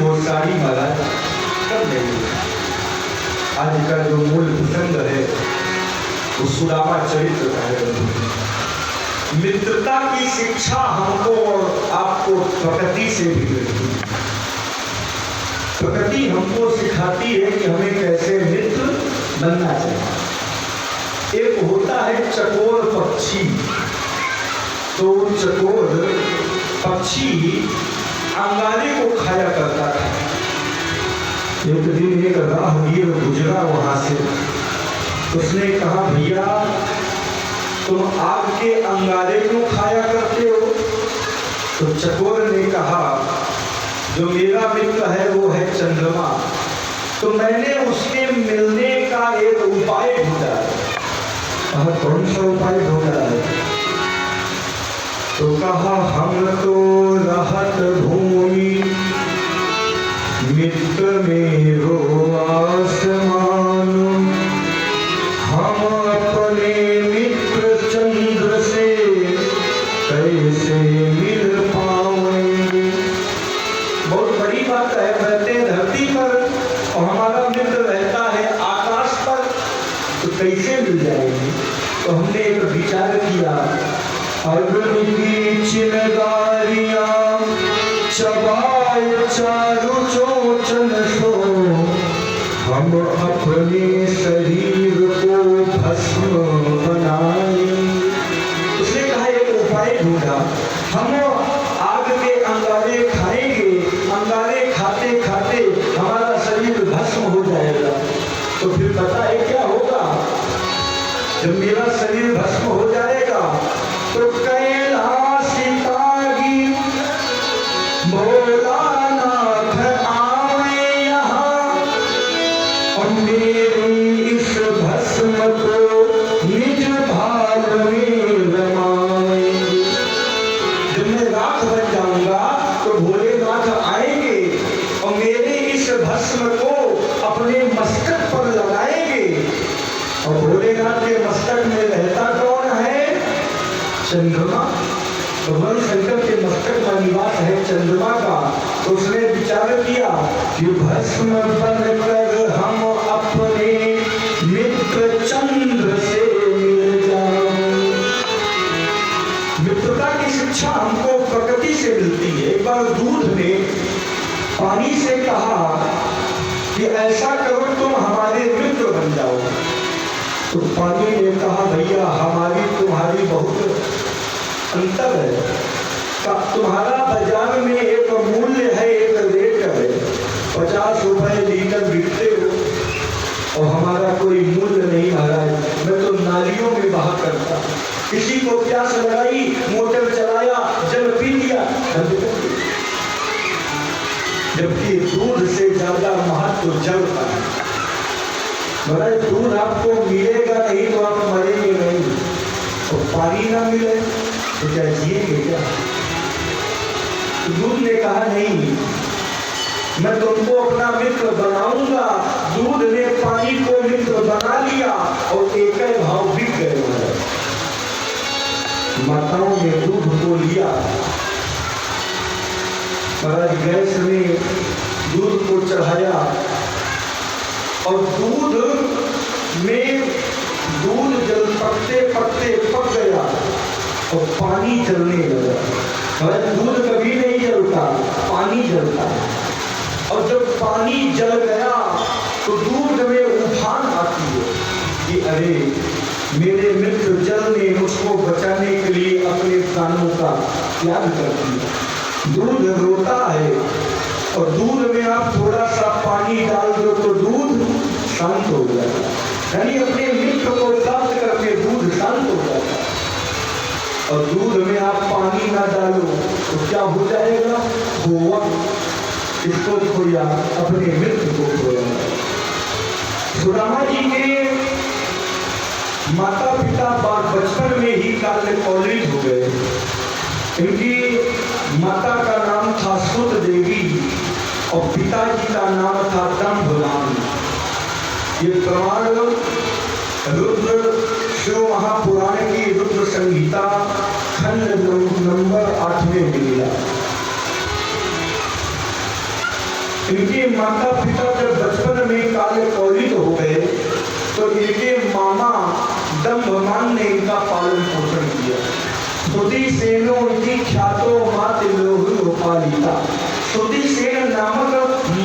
गोसाई महाराज कब नहीं। आज का जो मूल प्रसंग है वो सुदामा चरित्र का है। मित्रता की शिक्षा हमको और आपको प्रकृति से भी मिलती है। प्रकृति हमको सिखाती है कि हमें कैसे मित्र बनना चाहिए। एक होता है चकोर पक्षी, तो चकोर पक्षी अंगारे को खाया करता था। एक दिन एक राहगीर गुजरा वहां से, उसने कहा भैया तुम आग के अंगारे क्यों खाया करते हो? तो चकोर ने कहा जो मेरा मित्र है वो है चंद्रमा, तो मैंने उसके मिलने का एक उपाय ढूंढा है। कौन सा उपाय ढूंढा है? तो कहा हम तो रहत भूमि मित्र मेरो आसमान, हम अपने मित्र चंद्र से कैसे मिल पाएंगे। बहुत बड़ी बात है, रहते धरती पर और हमारा मित्र रहता है आकाश पर, तो कैसे मिल जाएंगे? तो हमने एक विचार किया, अग्नि की चिनगारियां चबाए चारु चोचन सो, हम अपने शरीर को भस्म बनाए। उसने कहा एक उपाय ढूंढा, हम आग के अंगारे खाएंगे, अंगारे खाते खाते हमारा शरीर भस्म हो जाएगा। तो फिर पता है क्या होगा? जब मेरा शरीर भस्म हो जाएगा तो कैलाश तागी भोलानाथ आए यहाँ और मेरी इस भस्म को निज भाग में रमाए। जब मैं राख बन जाऊंगा तो भोलेनाथ आएंगे और मेरे इस भस्म को अपने मस्तक पर लगाएंगे। और भोलेनाथ के मस्तक में रहता कौन है? चंद्रमा। भगवान शंकर के मस्तक का निवास है चंद्रमा का। तो उसने विचार किया कि भस्म बनकर हम अपने मित्र चंद्र से मिल जाएं। मित्रता की शिक्षा हमको प्रकृति से मिलती है। एक बार दूध ने पानी से कहा कि ऐसा करो तुम हमारे मित्र बन जाओ। तो पानी ने कहा भैया हमारी तुम्हारी बहुत अंतर है। तुम्हारा बाजार में एक मूल्य है, एक रेट है, 50 रुपए लीटर बिकते हो और हमारा कोई मूल्य नहीं महाराज। मैं तो नालियों में बहा करता, किसी को प्यास लगाई मोटर चलाया जल पी लिया। जबकि दूध से ज्यादा महत्व जल का है। महाराज दूध आपको मिलेगा नहीं तो आप मरेंगे नहीं, और पानी ना मिले तो क्या जिएंगे क्या? तो दूध ने कहा नहीं, मैं तुमको अपना मित्र बनाऊंगा। दूध ने पानी को मित्र बना लिया और एक ही भाव बिक गए। माताओं ने दूध को लिया, महाराज गैस में दूध को चढ़ाया और दूध जल पकते पकते पक गया और पानी जलने लगा। दूध कभी नहीं जलता, पानी जलता है। और जब पानी जल गया तो दूध में उफान आती है कि अरे मेरे मित्र जल ने मुझको बचाने के लिए अपने प्राणों का त्याग कर दिया। दूध रोता है और दूध में आप थोड़ा सा पानी डाल दो तो दूध शांत हो जाता है। यानी अपने मित्र को प्राप्त करके दूध शांत हो जाता है। और दूध में आप पानी ना डालो तो क्या हो जाएगा? गोवा इसको खोया, अपने मित्र को खोया। सुदामा जी के माता पिता बचपन में ही कॉलेज हो गए। इनकी माता का नाम था सुत देवी और पिताजी का नाम था दंभराम। ये प्रमाण रुद्र शिव महापुराण की रुद्र संहिता खंड नंबर 8 में मिला। इनके माता पिता जब बचपन में काले कौलित हो गए तो इनके मामा दंभमान ने इनका पालन पोषण किया। श्रुति सेनो इति ख्यातो मातृलोह पालिता। श्रुति सेन नामक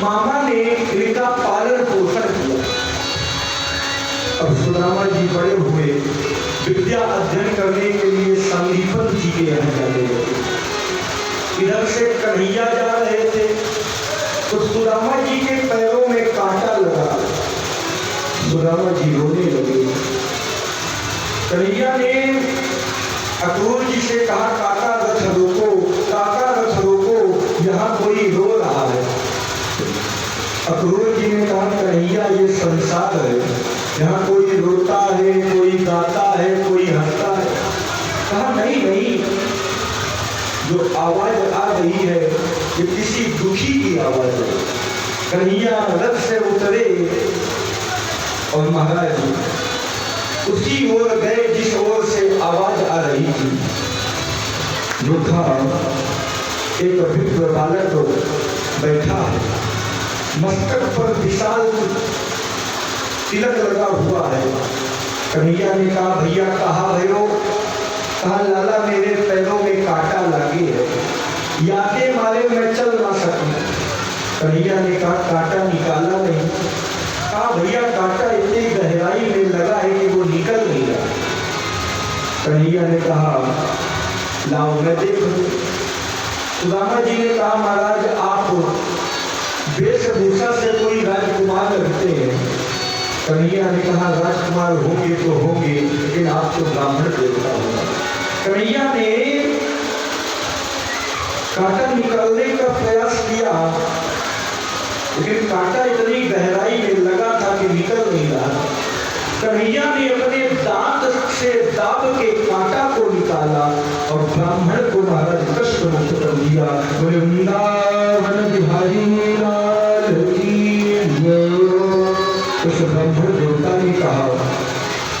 मामा ने इनका पालन पोषण किया। अब सुदामा जी बड़े हुए, विद्या अध्ययन करने के लिए संदीपन जी के यहाँ जाने लगे। इधर से कन्हैया जा रहे थे तो सुदामा जी के पैरों में कांटा लगा। सुदामा जी रोने लगे। कन्हैया ने अक्रूर जी से कहा, काका रथ रोको, काका रथ रोको, यहाँ कोई रो रहा है। अक्रूर जी ने कहा, कन्हैया ये संसार है, यहाँ कोई रोता है, कोई गाता है, कोई हंसता है। कहा नहीं नहीं, जो आवाज आ रही है ये किसी दुखी की आवाज है। कन्हैया रथ से उतरे और महाराज उसी ओर गए जिस ओर से आवाज आ रही थी। जो था एक विप्र बालक बैठा है, मस्तक पर विशाल तिलक लगा हुआ है। कन्हैया ने कहा, भैया कहाँ भयो? कहा, लाला मेरे पैरों में कांटा लगे है, यादें मारे मैं चल ना सकूं। कन्हैया ने कहा, कांटा निकाला नहीं? कहा, भैया कांटा इतनी गहराई में लगा है कि वो निकल नहीं रहा। कन्हैया ने कहा, लाओ मैं देख लूं। सुदामा जी ने कहा, महाराज आप वेशभूषा से कोई राजकुमार लगते हैं। कन्हैया ने कहा, राजकुमार होंगे तो होंगे, लेकिन आप तो ब्राह्मण देवता होगा। कन्हैया ने कांटा निकालने का प्रयास किया, लेकिन कांटा इतनी गहराई में लगा था कि निकल नहीं रहा। कन्हैया ने अपने दांत से दाब के कांटा को निकाला और ब्राह्मण को महाराज कष्ट मुक्त कर दिया। वृंदावन बिहारी लाल की जय। उस ब्राह्मण देवता ने कहा,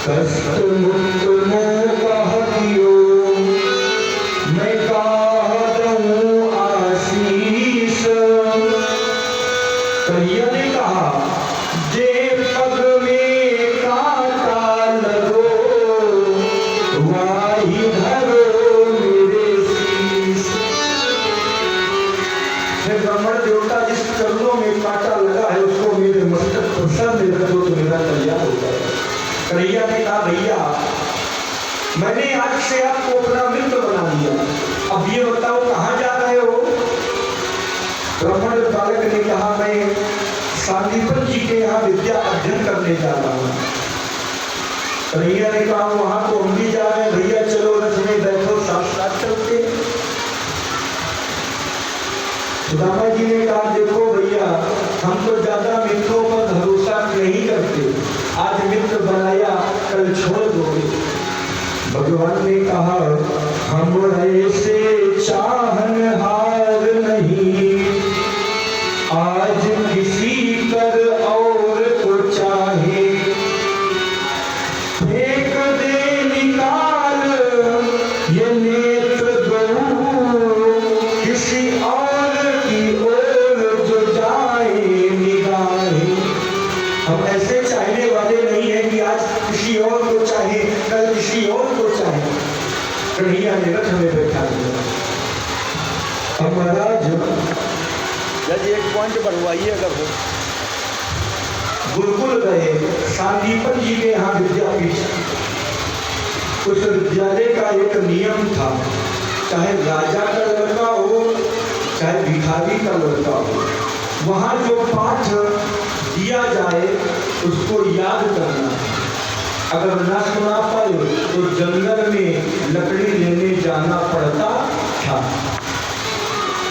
कष्ट मुक्त मोह हरियो, मैं काहूं आशीष। कन्हैया ने कहा, जे पग में कांटा लगो, वाही धरो मेरे शीश। ब्राह्मण देवता जिस चरणों में कांटा लगा है उसको मेरे मस्तक पर सर में रख दो तो मेरा कल्याण हो जाए। कन्हैया ने कहा, भैया मैंने आज से आपको अपना मित्र बना दिया, अब ये बताओ कहाँ जा रहे हो? ब्राह्मण बालक ने कहा, मैं संदीपन जी के यहाँ विद्या अध्ययन करने जा रहा हूँ। कन्हैया ने कहा, वहां तो हम भी जा रहे हैं, भैया चलो रथ में बैठो, साथ साथ चलते। सुदामा जी ने कहा, देखो भैया हम तो ज्यादा मित्रों पर भरोसा नहीं करते, आज मित्र बनाया कल छोड़ दोगे। भगवान ने कहा, हम ऐसे चाहनहार नहीं, आज किसी कर और को चाहे, फेंक दे निकाल ये नेत्र दो, किसी और की ओर जो जाए निगाहें। हम ऐसे चाहने वाले नहीं है कि आज किसी और को चाहे, कल किसी और को चाहे। कन्हैया ने रथ में बैठा दिया। अब महाराज जज एक पॉइंट बढ़वाइए अगर हो। गुरुकुल गए, संदीपन जी के यहाँ विद्यापीठ। उस विद्यालय का एक नियम था, चाहे राजा का लड़का हो चाहे भिखारी का लड़का हो, वहाँ जो पाठ दिया जाए उसको याद करना है। अगर ना सुना पाए तो जंगल में लकड़ी लेने जाना पड़ता था।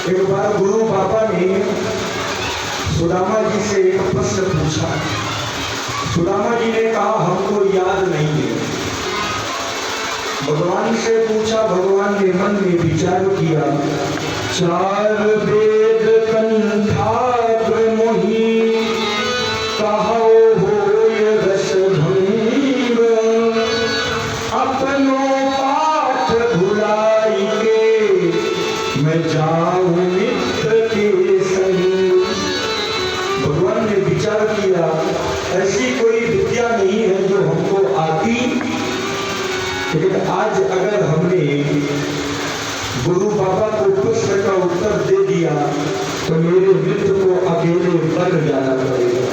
एक बार गुरु बाबा ने सुदामा जी से एक प्रश्न पूछा। सुदामा जी ने कहा, हमको याद नहीं है। भगवान से पूछा, भगवान ने मन में विचार किया, चार वेद कंठाग्र मोही, कहो होय रस भंग, अपनो पाठ भुलाई के मैं जाऊं मित्र के संग। लेकिन आज अगर हमने गुरु बाबा को प्रश्न का उत्तर दे दिया तो मेरे मित्र को अकेले वन जाना पड़ेगा,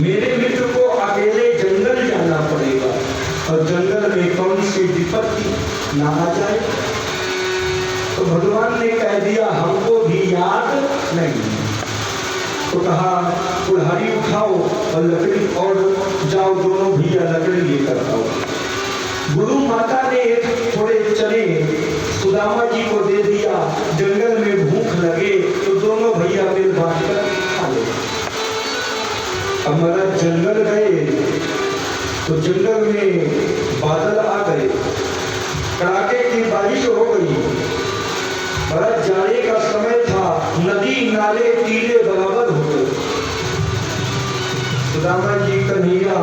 मेरे मित्र को अकेले जंगल जाना पड़ेगा, और जंगल में कौन सी विपत्ति ना आ जाए। तो भगवान ने कह दिया हमको भी याद नहीं। तो कहा कुल्हाड़ी उठाओ और लकड़ी और जाओ, दोनों भैया लकड़ी लेकर आओ। गुरु माता ने थोड़े चने सुदामा जी को दे दिया, जंगल में भूख लगे तो दोनों भैया मिल बांट कर खा ले। हमारा जंगल गए तो जंगल में बादल आ गए, कड़ाके की बारिश हो गई, बड़ा जाड़े का समय था, नदी नाले टीले बराबर हो गए। सुदामा जी कन्हैया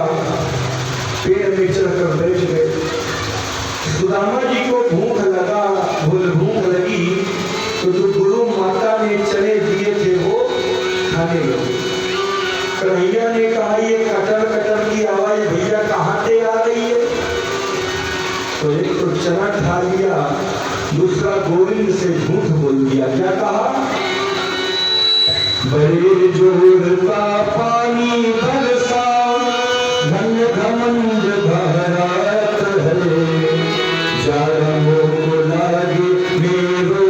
पेड़ में चढ़कर बैठ गए। सुदामा जी को भूख लगी तो जो गुरु माता ने चने दिए थे वो खाने लगे। कन्हैया ने कहा ये कटर कटर की आवाज भैया कहाँ से आ रही है? तो एक तो चना खा लिया, दूसरा गोविंद से झूठ बोल दिया। क्या कहा? बड़े जोर का पानी बरसा घन घमंड भरात है, जारमो लागे मेरो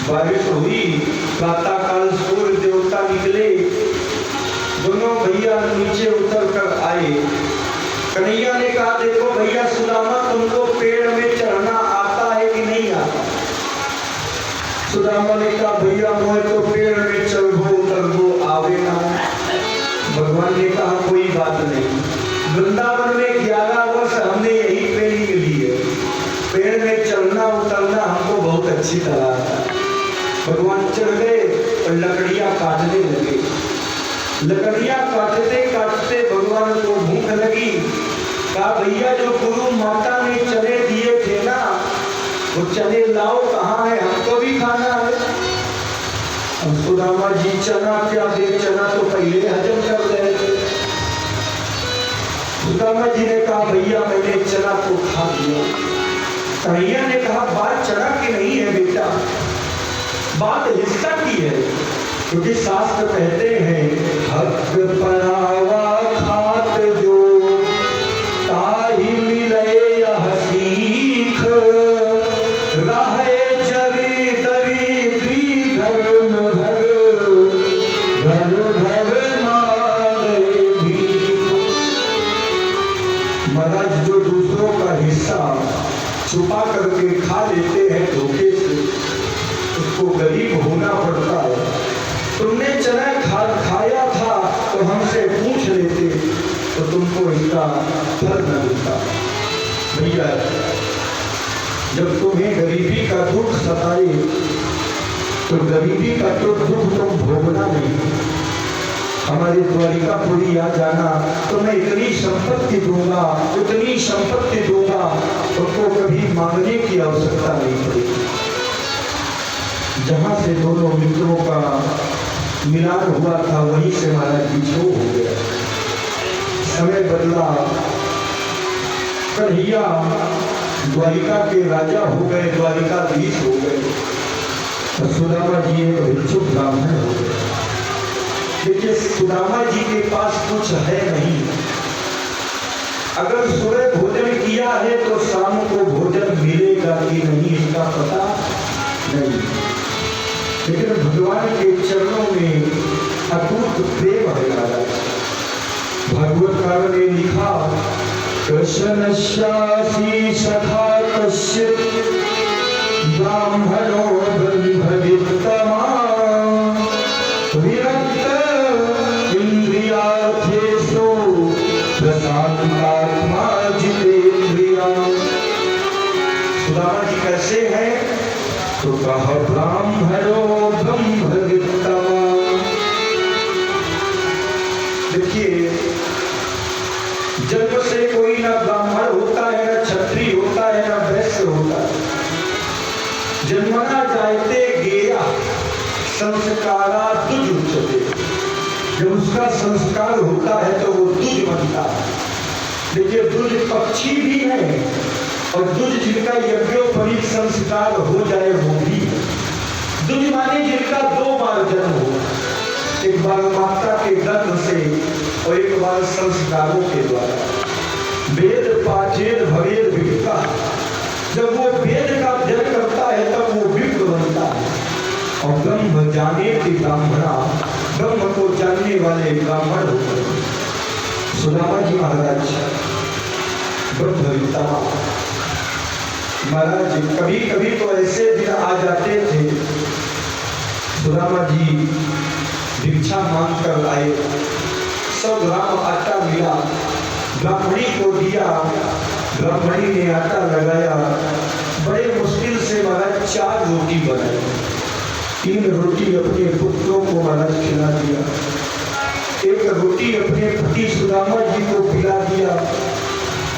बारिश हुई, प्रातःकाल सूर्य देवता निकले, दोनों भैया नीचे उतर कर आए। कन्हैया ने कहा देखो भैया सुदामा तुमको पेड़ में चढ़ना आता है कि नहीं आता? सुदामा ने कहा भैया मोहे तो पेड़ में चढ़ो उतरबो आवे ना। भगवान ने कहा कोई बात नहीं, वृंदावन में 11 वर्ष हमने यही ट्रेनिंग ली है, पेड़ में चढ़ना उतरना हमको बहुत अच्छी तरह आता है। भगवान चढ़ गए और लकड़ियां काटने लगे। लकड़ियां काटते काटते भगवान को भूख लगी। कहा भैया जो गुरु माता ने चने दिए थे ना, वो चने लाओ, कहाँ है, हमको भी खाना है। अब सुदामा जी चना क्या दे, चना तो पहले हजम कर रहे थे। सुदामा जी ने कहा भैया मैंने चना को खा लिया। कन्हैया ने कहा बात चना की नहीं है बेटा, बात हिस्सा की है, क्योंकि शास्त्र कहते हैं हक परावा खात जो ताही मिले यह सीख, रहे जरी तरी द्विधर्म घर, घर घर मांगे भीख। महाराज जो दूसरों का हिस्सा छुपा करके खा लेते हैं धोखे से, उसको गरीब होना पड़ता है। तुमने चना खाया था तो हमसे पूछ लेते तो तुमको इसका फल न मिलता। भैया जब तुम्हें गरीबी का दुख सताए तो गरीबी का तो दुख तुम भोगना नहीं। हमारे हमारे द्वारिकापुरी आ जाना तो मैं इतनी संपत्ति दूंगा, उतनी संपत्ति दूंगा, उनको कभी मांगने की आवश्यकता नहीं पड़ेगी। जहां से दोनों मित्रों का मिलान हुआ था वहीं से महाराज बिछोह हो गया। समय बदला, कन्हैया द्वारिका के राजा हो गए, द्वारिकाधीश हो गए। तो सुदामा जी एक भिक्षुक ब्राह्मण हो गए। देखिए सुदामा जी के पास कुछ है नहीं। अगर सुबह भोजन किया है तो शाम को भोजन मिलेगा कि नहीं इसका पता नहीं, लेकिन भगवान के चरणों में अटूट प्रेम है महाराज। भागवतकार ने लिखा, कृष्णशासी सखा कश्चित् ब्राह्मणो ब्रह्मवित्तमा विरक्त इंद्रियार्थेषु प्रशांतात्मा जितेन्द्रिया। सुदामा जी कैसे हैं? तो कहा ब्राह्मणो ब्रह्मवित्तमा। देखिए जन्म से कोई ना ब्राह्मण होता है, ना क्षत्रिय होता है, ना वैश्य होता है। जन्मना जायते गेया संस्कारा दुज उच्चते। जब उसका संस्कार होता है तो वो दुज बनता है। देखिए दुज पक्षी भी है और दुज जिनका यज्ञोपवीत संस्कार हो जाए वो भी। दुज माने जिनका 2 बार जन्म हो, एक बार माता के गर्भ से और एक बार संस्कारों के द्वारा। वेद पाठेद भवेद विप्रा। जब वो वेद का अध्ययन करता है तब वो विप्र बनता है। और ब्रह्म जाने के ब्राह्मणा, ब्रह्म को जानने वाले ब्राह्मण होते हैं। सुदामा जी महाराज ब्रह्मविद्ता महाराज। कभी कभी तो ऐसे दिन आ जाते थे, सुदामा जी भिक्षा मांग कर आए, 100 ग्राम आटा मिला, ब्राह्मणी को दिया, ब्राह्मणी ने आटा लगाया, बड़े मुश्किल से महाराज 4 रोटी बनाई। 3 रोटी अपने पुत्रों को महाराज खिला दिया, 1 रोटी अपने पति सुदामा जी को पिला दिया,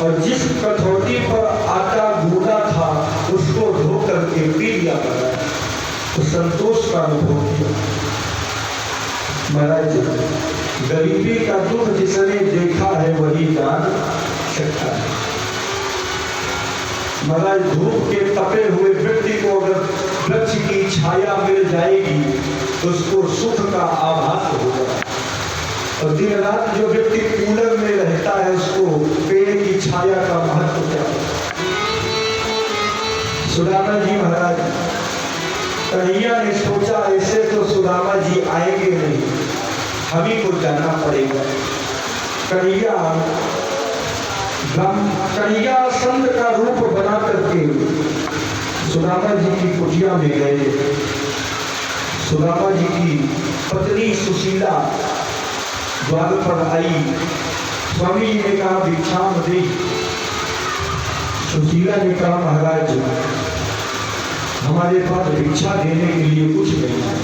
और जिस कठौती पर आटा गूंदा था उसको धो करके पी लिया महाराज। तो संतोष का अनुभव किया महाराज। गरीबी का दुख जिसने देखा है वही जान सकता है महाराज। धूप के तपे हुए व्यक्ति को अगर वृक्ष की छाया मिल जाएगी तो उसको सुख का आभास होगा, और दिन रात जो व्यक्ति कूलर में रहता है उसको पेड़ की छाया का महत्व क्या है। सुदामा जी महाराज, कन्हैया ने सोचा ऐसे तो सुदामा जी आएंगे नहीं, हम ही को जाना पड़ेगा। कन्हैया संत का रूप बना करके सुदामा जी की कुटिया में गए। सुदामा जी की पत्नी सुशीला द्वार पर आई। स्वामी जी ने कहा भिक्षाम दे। सुशीला ने कहा महाराज हमारे पास भिक्षा देने के लिए कुछ नहीं है।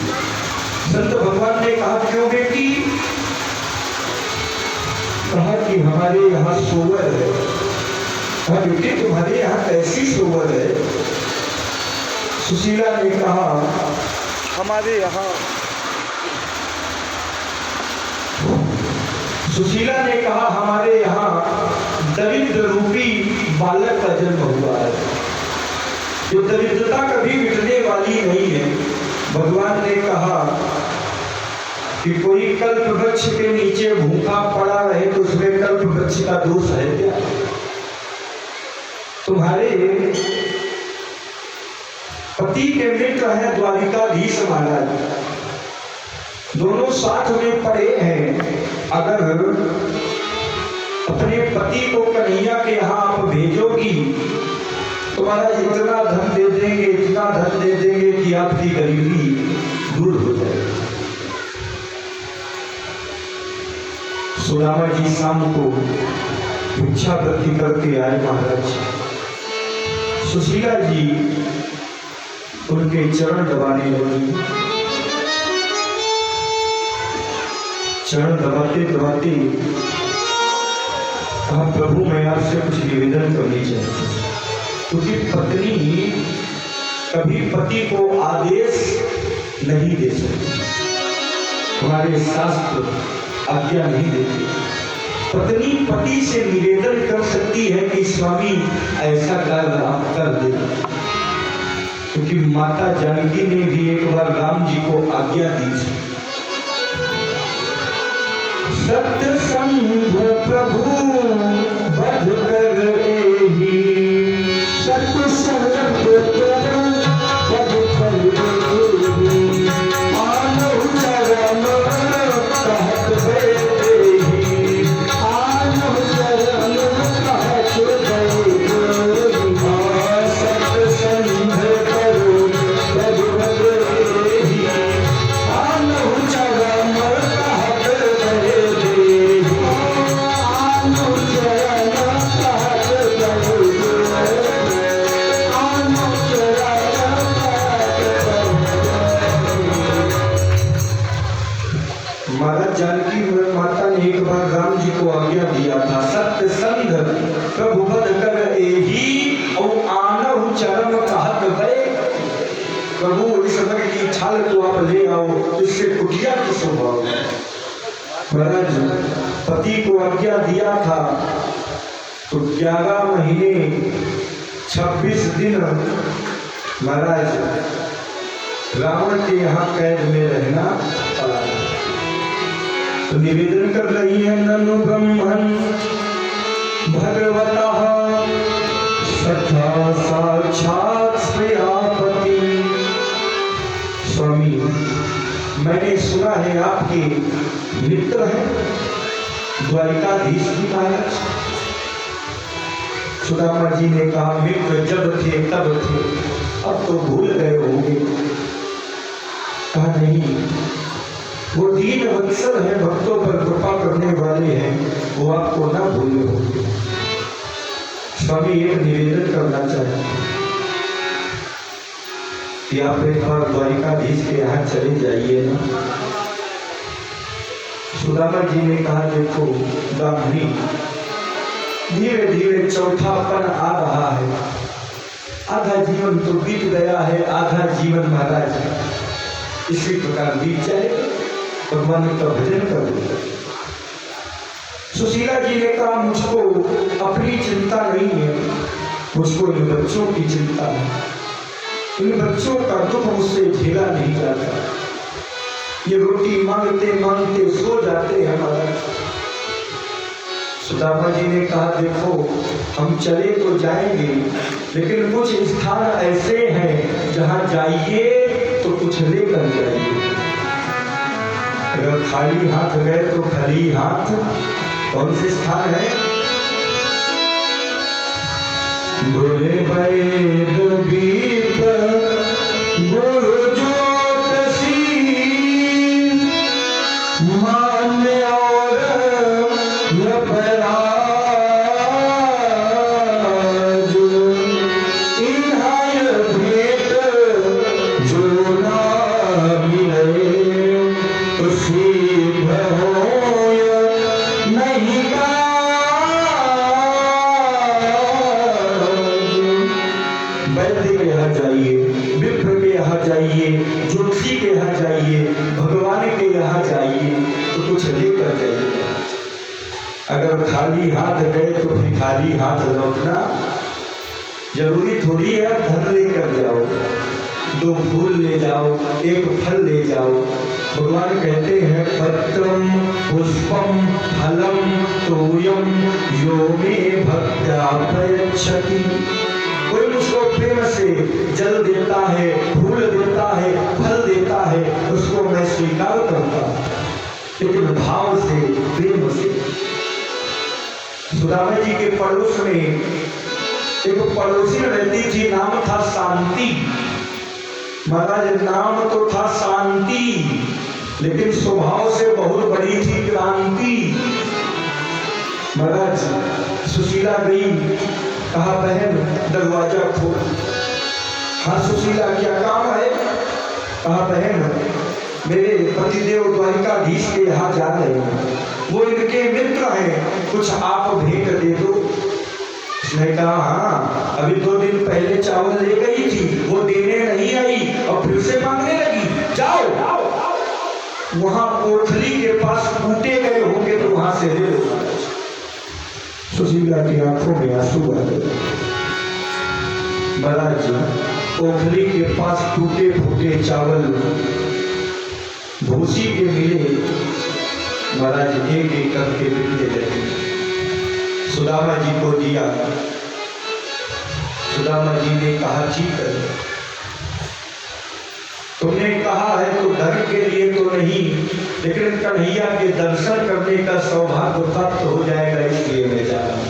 संत भगवान ने कहा क्यों बेटी? कहा कि हमारे यहाँ सोवर है। कहा बेटी तुम्हारे यहाँ कैसी सोवर है? सुशीला ने कहा हमारे यहाँ सुशीला ने कहा हमारे यहाँ दरिद्र रूपी बालक का जन्म हुआ है। ये दरिद्रता कभी मिटने वाली नहीं है। भगवान ने कहा कि कोई कल्प वृक्ष के नीचे भूखा पड़ा रहे तो उसमें कल्प वृक्ष का दोष है क्या? तुम्हारे पति के मित्र हैं द्वारिकाधीश महाराज, दोनों साथ में पड़े हैं। अगर अपने पति को कन्हैया के यहाँ आप भेजोगी तो महाराज इतना धन दे देंगे, इतना धन दे देंगे कि आपकी गरीबी दूर हो जाए। सुदामा जी शाम को भिक्षावृत्ति करके आए महाराज। सुशीला जी उनके चरण दबाने लगी। चरण दबाते दबाते कहा, प्रभु मैं आपसे कुछ निवेदन करनी चाहिए, क्योंकि पत्नी कभी पति को आदेश नहीं दे सकती, हमारे शास्त्र आज्ञा नहीं देते। पत्नी पति से निवेदन कर सकती है कि स्वामी ऐसा कार्य आप कर दे, क्योंकि माता जानकी ने भी एक बार राम जी को आज्ञा दी थी, सत्संग प्रभु बध कर एहि, सत्संग प्रभु बध कर एहि, मानव चरण कहत देहि, मानव चरण कहत देहि, सत्संग करो बध कर एहि, मानव चरण कहत देहि, मानव चरण कहत देहि, मानव चरण महाराज जानकी माता ने एक बार राम जी को आज्ञा दिया था, सत्य संग प्रभु बध कर एहि और आनहु चरण कहत भय। प्रभु इस समय की छाल को आप ले आओ, इससे कुटिया की स्वभाव। महाराज पति को आज्ञा दिया था तो 11 महीने 26 दिन महाराज रावण के यहाँ कैद में रहना पड़ा। तो निवेदन कर रही है, ननु ब्रह्मन् भगवतः सखा साक्षात् श्रेयापति। स्वामी मैंने सुना है आपके मित्र हैं द्वारिकाधीश जी महाराज। सुदामा जी ने कहा, मित्र जब थे तब थे, अब तो भूल गए होंगे। कहा नहीं, वो दीन वत्सल है, भक्तों पर कृपा करने वाले हैं, वो आपको ना भूले होंगे। स्वामी एक निवेदन करना चाहते हैं कि आप एक बार द्वारिकाधीश के यहाँ चले जाइए ना। सुदामा जी ने कहा, देखो ब्राह्मणी, धीरे धीरे चौथापन आ रहा है, आधा जीवन तो बीत गया है, आधा जीवन महाराज इसी प्रकार बीत जाए, भगवान का भजन कर दो। सुशीला जी ने कहा, मुझको अपनी चिंता नहीं है, मुझको इन बच्चों की चिंता है, इन बच्चों का दुख मुझसे झेला नहीं जाता, ये रोटी मांगते मांगते सो जाते हैं महाराज। सुदामा जी ने कहा, देखो हम चले तो जाएंगे, लेकिन कुछ स्थान ऐसे हैं जहां जाइए तो कुछ लेकर जाइए। अगर खाली हाथ गए तो खाली हाथ, कौन से स्थान है? भोले वैद दीप गुरु ज्योतिषी, मान और यपराज, इन्हाय भेंट जो ना मिले, उसी भय नहीं वैद्य के यहाँ जाइए, विप्र के यहाँ जाइए, ज्योतिषी के यहाँ जाइए, भगवान के यहाँ जाइए तो कुछ लेकर जाइए। अगर खाली हाथ गए तो फिर खाली हाथ लौटना जरूरी थोड़ी है। धन लेकर जाओ, 2 फूल ले जाओ, 1 फल ले जाओ। भगवान कहते हैं, पत्रम पुष्पम फलम तोयम यो मे भक्त्या प्रयच्छति। कोई मुझको प्रेम से जल देता है, फूल देता है, फल देता है, उसको मैं स्वीकार करता हूं, लेकिन भाव से, प्रेम से। सुदामा जी के पड़ोस में एक पड़ोसी रहती थी, नाम था शांति। महाराज नाम तो था शांति, लेकिन स्वभाव से बहुत बड़ी थी क्रांति। महाराज सुशीला गई, कहा बहन दरवाजा खोल। हाँ सुशीला क्या काम है? कहा बहन मेरे पतिदेव द्वारिका द्वारकाधीश के यहाँ जा रहे हैं, वो इनके मित्र हैं, कुछ आप भेंट दे दो। उसने कहा हाँ, अभी 2 दिन पहले चावल ले गई थी, वो देने नहीं आई और फिर से मांगने लगी। जाओ वहां कोठली के पास कूटे गए होंगे तो वहां से ले लो। सुशीला की आंखों में आंसू आ गए। महाराज कोठली के पास टूटे फूटे चावल भूसी के मिले। महाराज एक एक करके बिकने लगे। सुदामा जी को दिया। सुदामा जी ने कहा ठीक है, तुमने कहा है तो धन के लिए तो नहीं, लेकिन कन्हैया के दर्शन करने का सौभाग्य प्राप्त हो जाएगा, इसलिए मैं जा रहा हूँ।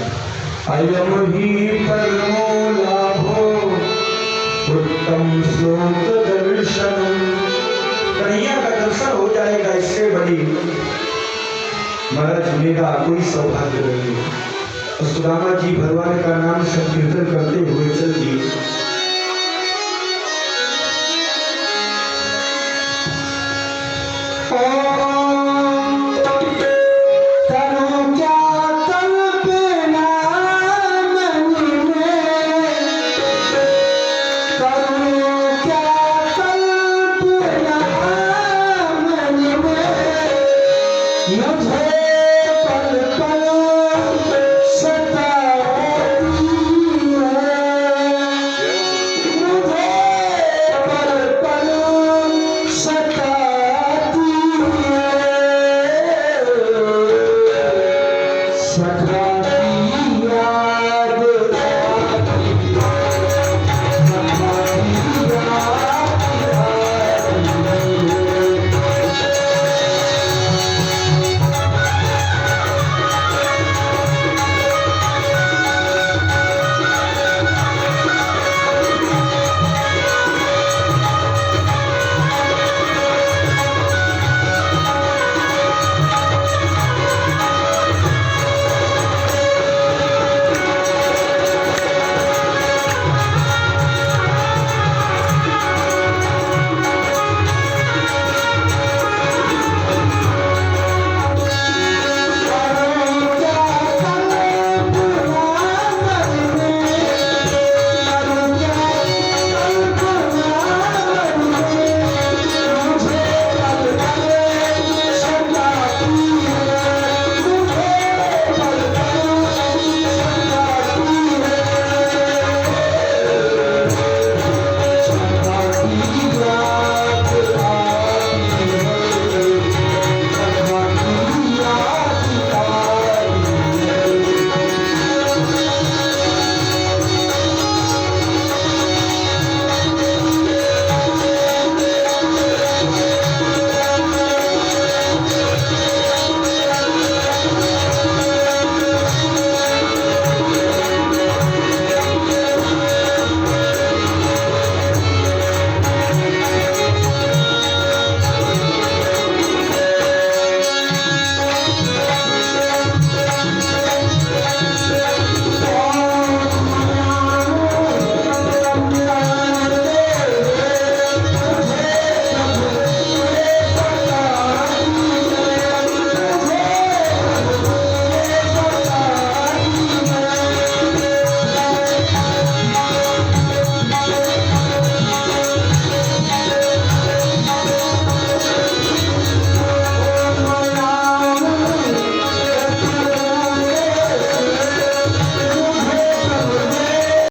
अयम ही परमो लाभो उत्तम श्लोक दर्शन। कन्हैया का दर्शन हो जाएगा, इससे बड़ी महाराज मेरा कोई सौभाग्य नहीं है। सुदामा जी भगवान का नाम संकीर्तन करते हुए चल दिए। Oh